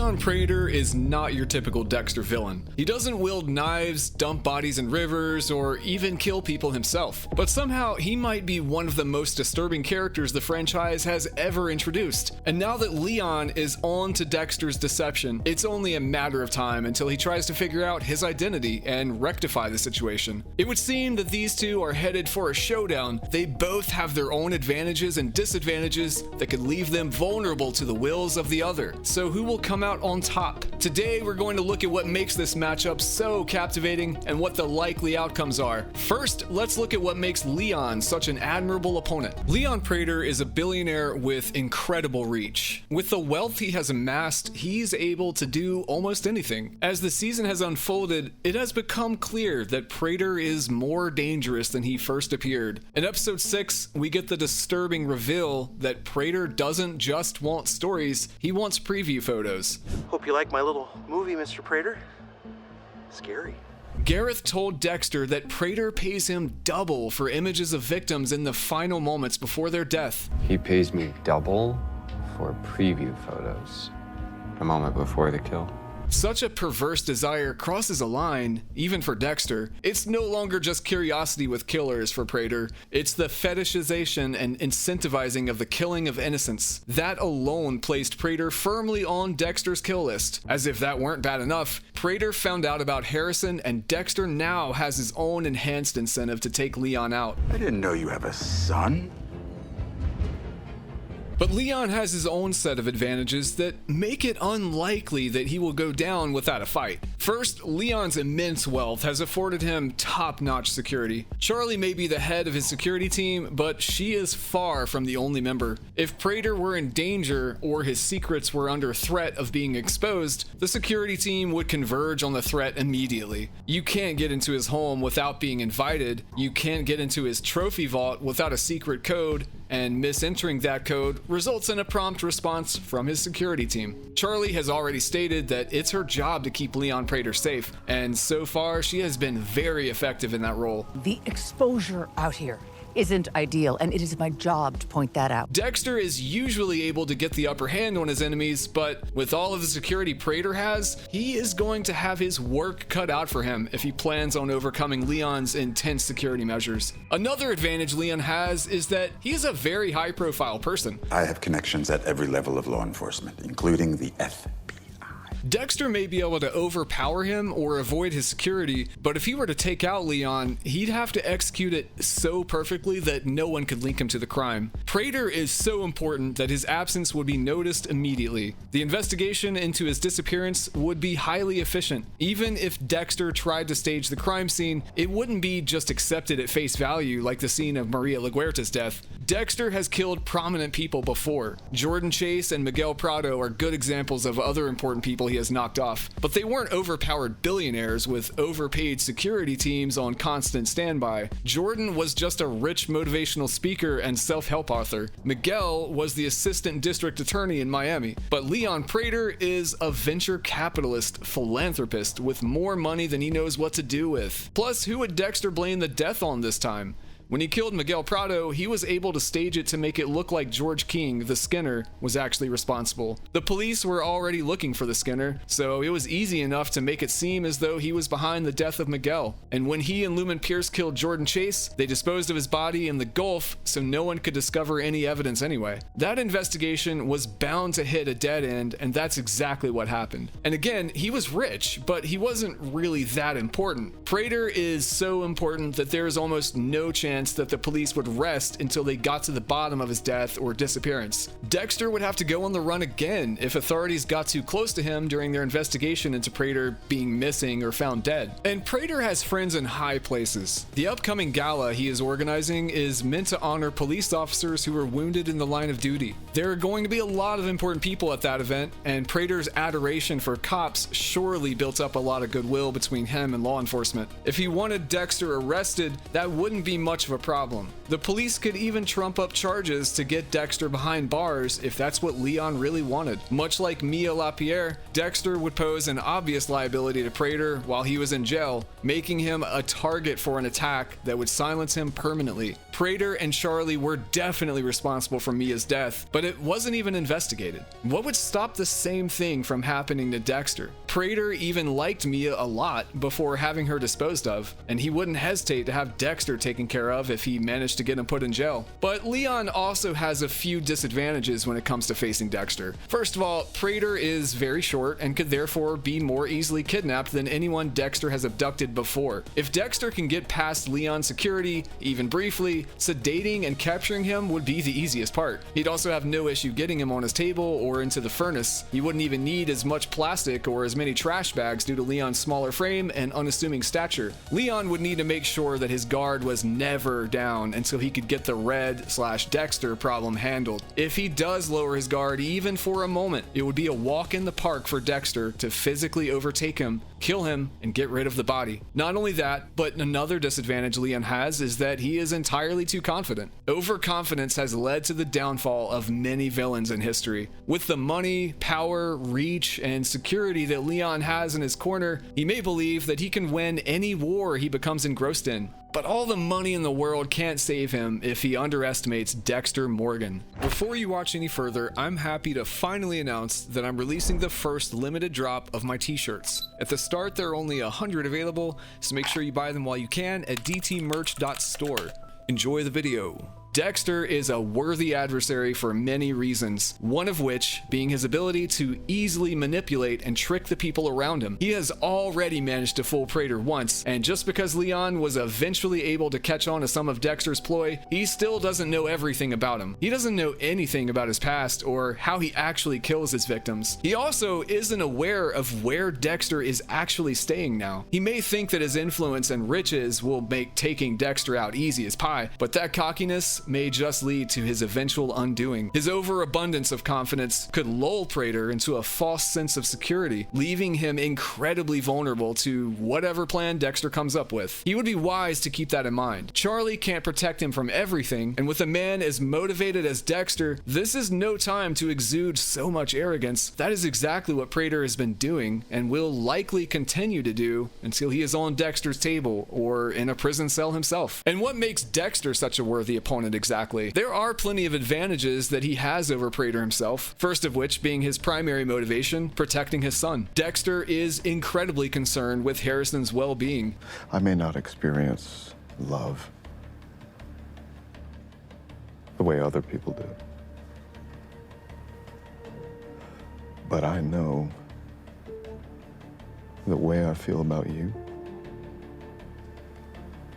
Leon Prater is not your typical Dexter villain. He doesn't wield knives, dump bodies in rivers, or even kill people himself. But somehow, he might be one of the most disturbing characters the franchise has ever introduced. And now that Leon is on to Dexter's deception, it's only a matter of time until he tries to figure out his identity and rectify the situation. It would seem that these two are headed for a showdown. They both have their own advantages and disadvantages that could leave them vulnerable to the wills of the other. So who will come out on top? Today, we're going to look at what makes this matchup so captivating and what the likely outcomes are. First, let's look at what makes Leon such an admirable opponent. Leon Prater is a billionaire with incredible reach. With the wealth he has amassed, he's able to do almost anything. As the season has unfolded, it has become clear that Prater is more dangerous than he first appeared. In episode 6, we get the disturbing reveal that Prater doesn't just want stories, he wants preview photos. Hope you like my little movie, Mr. Prater. Scary. Gareth told Dexter that Prater pays him double for images of victims in the final moments before their death. He pays me double for preview photos, a moment before the kill. Such a perverse desire crosses a line, even for Dexter. It's no longer just curiosity with killers for Prater, it's the fetishization and incentivizing of the killing of innocents. That alone placed Prater firmly on Dexter's kill list. As if that weren't bad enough, Prater found out about Harrison, and Dexter now has his own enhanced incentive to take Leon out. I didn't know you have a son. But Leon has his own set of advantages that make it unlikely that he will go down without a fight. First, Leon's immense wealth has afforded him top-notch security. Charlie may be the head of his security team, but she is far from the only member. If Prater were in danger or his secrets were under threat of being exposed, the security team would converge on the threat immediately. You can't get into his home without being invited, you can't get into his trophy vault without a secret code, and misentering that code results in a prompt response from his security team. Charlie has already stated that it's her job to keep Leon Prater safe, and so far she has been very effective in that role. The exposure out here isn't ideal, and it is my job to point that out. Dexter is usually able to get the upper hand on his enemies, but with all of the security Prater has, he is going to have his work cut out for him if he plans on overcoming Leon's intense security measures. Another advantage Leon has is that he is a very high-profile person. I have connections at every level of law enforcement, including the FBI. Dexter may be able to overpower him or avoid his security, but if he were to take out Leon, he'd have to execute it so perfectly that no one could link him to the crime. Prater is so important that his absence would be noticed immediately. The investigation into his disappearance would be highly efficient. Even if Dexter tried to stage the crime scene, it wouldn't be just accepted at face value like the scene of Maria LaGuerta's death. Dexter has killed prominent people before. Jordan Chase and Miguel Prado are good examples of other important people he has knocked off, but they weren't overpowered billionaires with overpaid security teams on constant standby. Jordan was just a rich motivational speaker and self-help author. Miguel was the assistant district attorney in Miami, but Leon Prater is a venture capitalist philanthropist with more money than he knows what to do with. Plus, who would Dexter blame the death on this time? When he killed Miguel Prado, he was able to stage it to make it look like George King, the Skinner, was actually responsible. The police were already looking for the Skinner, so it was easy enough to make it seem as though he was behind the death of Miguel. And when he and Lumen Pierce killed Jordan Chase, they disposed of his body in the Gulf so no one could discover any evidence anyway. That investigation was bound to hit a dead end, and that's exactly what happened. And again, he was rich, but he wasn't really that important. Prater is so important that there is almost no chance that the police would rest until they got to the bottom of his death or disappearance. Dexter would have to go on the run again if authorities got too close to him during their investigation into Prater being missing or found dead. And Prater has friends in high places. The upcoming gala he is organizing is meant to honor police officers who were wounded in the line of duty. There are going to be a lot of important people at that event, and Prater's adoration for cops surely built up a lot of goodwill between him and law enforcement. If he wanted Dexter arrested, that wouldn't be much of a problem. The police could even trump up charges to get Dexter behind bars if that's what Leon really wanted. Much like Mia LaPierre, Dexter would pose an obvious liability to Prater while he was in jail, making him a target for an attack that would silence him permanently. Prater and Charlie were definitely responsible for Mia's death, but it wasn't even investigated. What would stop the same thing from happening to Dexter? Prater even liked Mia a lot before having her disposed of, and he wouldn't hesitate to have Dexter taken care of if he managed to get him put in jail. But Leon also has a few disadvantages when it comes to facing Dexter. First of all, Prater is very short and could therefore be more easily kidnapped than anyone Dexter has abducted before. If Dexter can get past Leon's security, even briefly, sedating and capturing him would be the easiest part. He'd also have no issue getting him on his table or into the furnace. He wouldn't even need as much plastic or as many trash bags due to Leon's smaller frame and unassuming stature. Leon would need to make sure that his guard was never down until he could get the Red/Dexter problem handled. If he does lower his guard even for a moment, it would be a walk in the park for Dexter to physically overtake him, kill him, and get rid of the body. Not only that, but another disadvantage Leon has is that he is entirely too confident. Overconfidence has led to the downfall of many villains in history. With the money, power, reach, and security that Leon has in his corner, he may believe that he can win any war he becomes engrossed in. But all the money in the world can't save him if he underestimates Dexter Morgan. Before you watch any further, I'm happy to finally announce that I'm releasing the first limited drop of my t-shirts. At the start, there are only 100 available, so make sure you buy them while you can at dtmerch.store. Enjoy the video. Dexter is a worthy adversary for many reasons, one of which being his ability to easily manipulate and trick the people around him. He has already managed to fool Prater once, and just because Leon was eventually able to catch on to some of Dexter's ploy, he still doesn't know everything about him. He doesn't know anything about his past or how he actually kills his victims. He also isn't aware of where Dexter is actually staying now. He may think that his influence and riches will make taking Dexter out easy as pie, but that cockiness may just lead to his eventual undoing. His overabundance of confidence could lull Prater into a false sense of security, leaving him incredibly vulnerable to whatever plan Dexter comes up with. He would be wise to keep that in mind. Charlie can't protect him from everything, and with a man as motivated as Dexter, this is no time to exude so much arrogance. That is exactly what Prater has been doing and will likely continue to do until he is on Dexter's table or in a prison cell himself. And what makes Dexter such a worthy opponent exactly? There are plenty of advantages that he has over Prater himself, first of which being his primary motivation, protecting his son. Dexter is incredibly concerned with Harrison's well-being. I may not experience love the way other people do, but I know the way I feel about you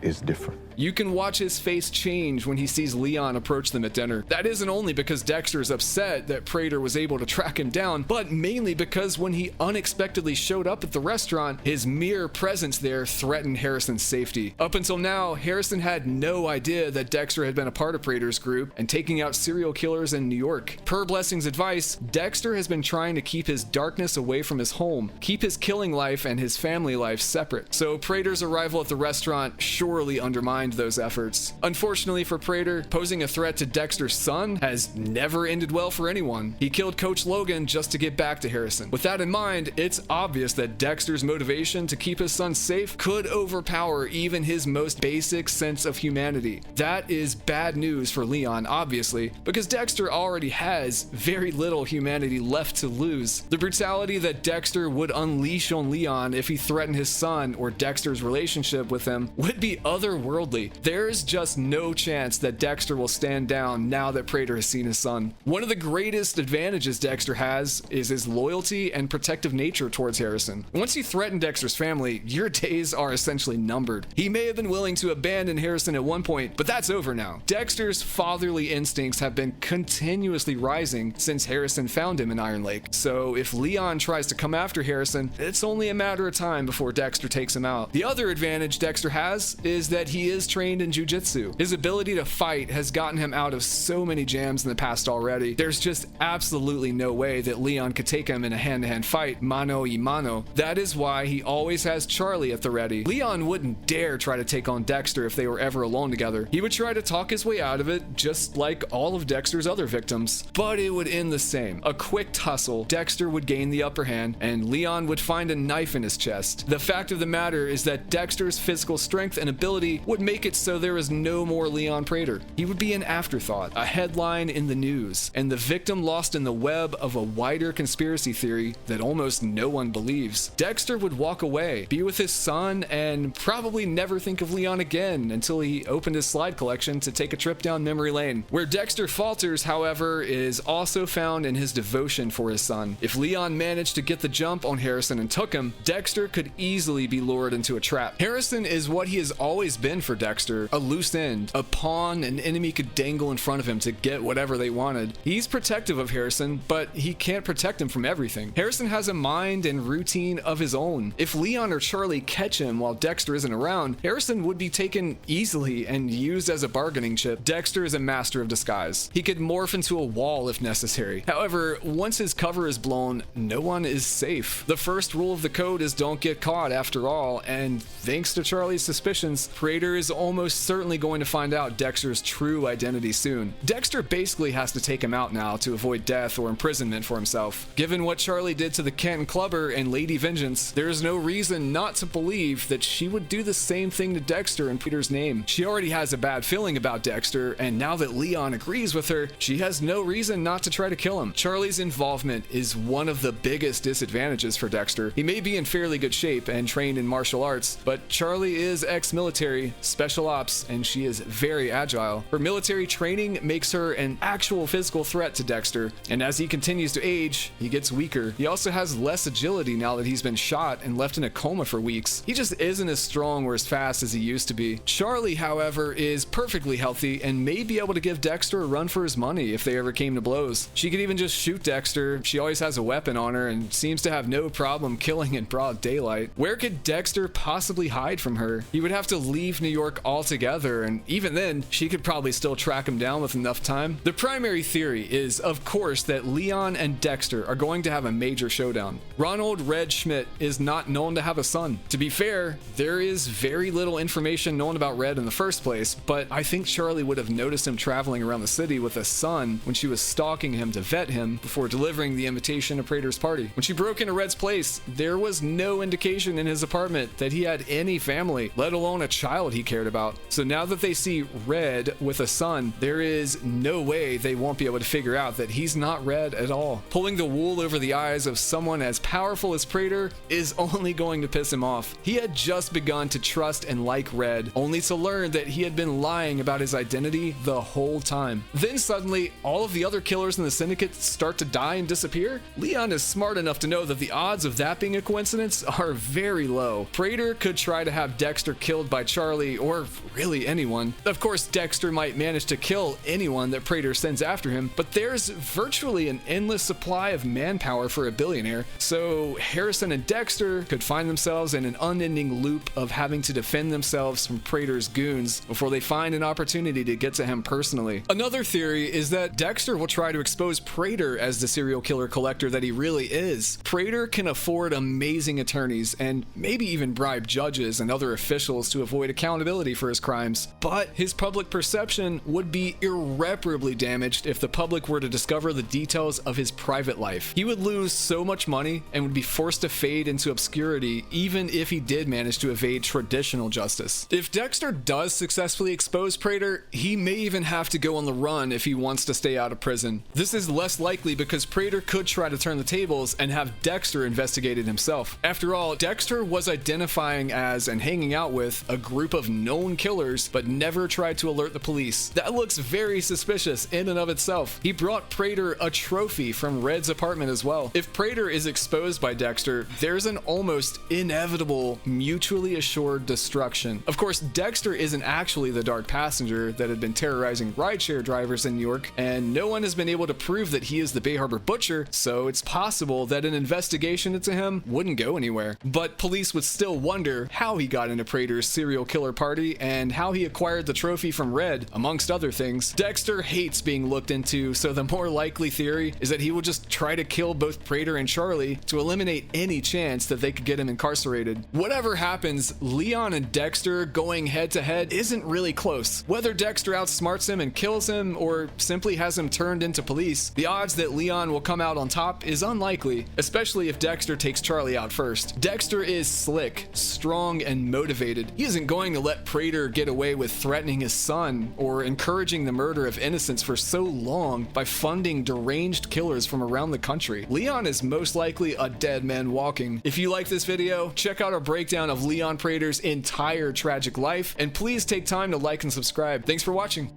is different. You can watch his face change when he sees Leon approach them at dinner. That isn't only because Dexter is upset that Prater was able to track him down, but mainly because when he unexpectedly showed up at the restaurant, his mere presence there threatened Harrison's safety. Up until now, Harrison had no idea that Dexter had been a part of Prater's group and taking out serial killers in New York. Per Blessing's advice, Dexter has been trying to keep his darkness away from his home, keep his killing life and his family life separate. So Prater's arrival at the restaurant surely undermined those efforts. Unfortunately for Prater, posing a threat to Dexter's son has never ended well for anyone. He killed Coach Logan just to get back to Harrison. With that in mind, it's obvious that Dexter's motivation to keep his son safe could overpower even his most basic sense of humanity. That is bad news for Leon, obviously, because Dexter already has very little humanity left to lose. The brutality that Dexter would unleash on Leon if he threatened his son or Dexter's relationship with him would be otherworldly. There's just no chance that Dexter will stand down now that Prater has seen his son. One of the greatest advantages Dexter has is his loyalty and protective nature towards Harrison. Once you threaten Dexter's family, your days are essentially numbered. He may have been willing to abandon Harrison at one point, but that's over now. Dexter's fatherly instincts have been continuously rising since Harrison found him in Iron Lake. So if Leon tries to come after Harrison, it's only a matter of time before Dexter takes him out. The other advantage Dexter has is that he is trained in jiu-jitsu. His ability to fight has gotten him out of so many jams in the past already. There's just absolutely no way that Leon could take him in a hand-to-hand fight, mano y mano. That is why he always has Charlie at the ready. Leon wouldn't dare try to take on Dexter if they were ever alone together. He would try to talk his way out of it, just like all of Dexter's other victims. But it would end the same. A quick tussle, Dexter would gain the upper hand, and Leon would find a knife in his chest. The fact of the matter is that Dexter's physical strength and ability would make make it so there is no more Leon Prater. He would be an afterthought, a headline in the news, and the victim lost in the web of a wider conspiracy theory that almost no one believes. Dexter would walk away, be with his son, and probably never think of Leon again until he opened his slide collection to take a trip down memory lane. Where Dexter falters, however, is also found in his devotion for his son. If Leon managed to get the jump on Harrison and took him, Dexter could easily be lured into a trap. Harrison is what he has always been for Dexter, a loose end, a pawn an enemy could dangle in front of him to get whatever they wanted. He's protective of Harrison, but he can't protect him from everything. Harrison has a mind and routine of his own. If Leon or Charlie catch him while Dexter isn't around, Harrison would be taken easily and used as a bargaining chip. Dexter is a master of disguise. He could morph into a wall if necessary. However, once his cover is blown, no one is safe. The first rule of the code is don't get caught after all, and thanks to Charlie's suspicions, Prater is almost certainly going to find out Dexter's true identity soon. Dexter basically has to take him out now to avoid death or imprisonment for himself. Given what Charlie did to the Canton Clubber and Lady Vengeance, there is no reason not to believe that she would do the same thing to Dexter in Prater's name. She already has a bad feeling about Dexter, and now that Leon agrees with her, she has no reason not to try to kill him. Charlie's involvement is one of the biggest disadvantages for Dexter. He may be in fairly good shape and trained in martial arts, but Charlie is ex-military, special ops, and she is very agile. Her military training makes her an actual physical threat to Dexter, and as he continues to age, he gets weaker. He also has less agility now that he's been shot and left in a coma for weeks. He just isn't as strong or as fast as he used to be. Charlie, however, is perfectly healthy and may be able to give Dexter a run for his money if they ever came to blows. She could even just shoot Dexter. She always has a weapon on her and seems to have no problem killing in broad daylight. Where could Dexter possibly hide from her? He would have to leave New York altogether, and even then, she could probably still track him down with enough time. The primary theory is, of course, that Leon and Dexter are going to have a major showdown. Ronald Red Schmidt is not known to have a son. To be fair, there is very little information known about Red in the first place, but I think Charlie would have noticed him traveling around the city with a son when she was stalking him to vet him before delivering the invitation to Prater's party. When she broke into Red's place, there was no indication in his apartment that he had any family, let alone a child he cared about. So now that they see Red with a son, there is no way they won't be able to figure out that he's not Red at all. Pulling the wool over the eyes of someone as powerful as Prater is only going to piss him off. He had just begun to trust and like Red, only to learn that he had been lying about his identity the whole time. Then suddenly, all of the other killers in the syndicate start to die and disappear? Leon is smart enough to know that the odds of that being a coincidence are very low. Prater could try to have Dexter killed by Charlie, or really anyone. Of course, Dexter might manage to kill anyone that Prater sends after him, but there's virtually an endless supply of manpower for a billionaire, so Harrison and Dexter could find themselves in an unending loop of having to defend themselves from Prater's goons before they find an opportunity to get to him personally. Another theory is that Dexter will try to expose Prater as the serial killer collector that he really is. Prater can afford amazing attorneys and maybe even bribe judges and other officials to avoid accountability for his crimes, but his public perception would be irreparably damaged if the public were to discover the details of his private life. He would lose so much money and would be forced to fade into obscurity even if he did manage to evade traditional justice. If Dexter does successfully expose Prater, he may even have to go on the run if he wants to stay out of prison. This is less likely because Prater could try to turn the tables and have Dexter investigated himself. After all, Dexter was identifying as and hanging out with a group of known killers, but never tried to alert the police. That looks very suspicious in and of itself. He brought Prater a trophy from Red's apartment as well. If Prater is exposed by Dexter, there's an almost inevitable, mutually assured destruction. Of course, Dexter isn't actually the dark passenger that had been terrorizing rideshare drivers in New York, and no one has been able to prove that he is the Bay Harbor Butcher, so it's possible that an investigation into him wouldn't go anywhere. But police would still wonder how he got into Prater's serial killer party and how he acquired the trophy from Red, amongst other things. Dexter hates being looked into, so the more likely theory is that he will just try to kill both Prater and Charlie to eliminate any chance that they could get him incarcerated. Whatever happens, Leon and Dexter going head to head isn't really close. Whether Dexter outsmarts him and kills him, or simply has him turned into police, the odds that Leon will come out on top is unlikely, especially if Dexter takes Charlie out first. Dexter is slick, strong, and motivated. He isn't going to let let Prater get away with threatening his son or encouraging the murder of innocents for so long by funding deranged killers from around the country. Leon is most likely a dead man walking. If you like this video, check out our breakdown of Leon Prater's entire tragic life, and please take time to like and subscribe. Thanks for watching.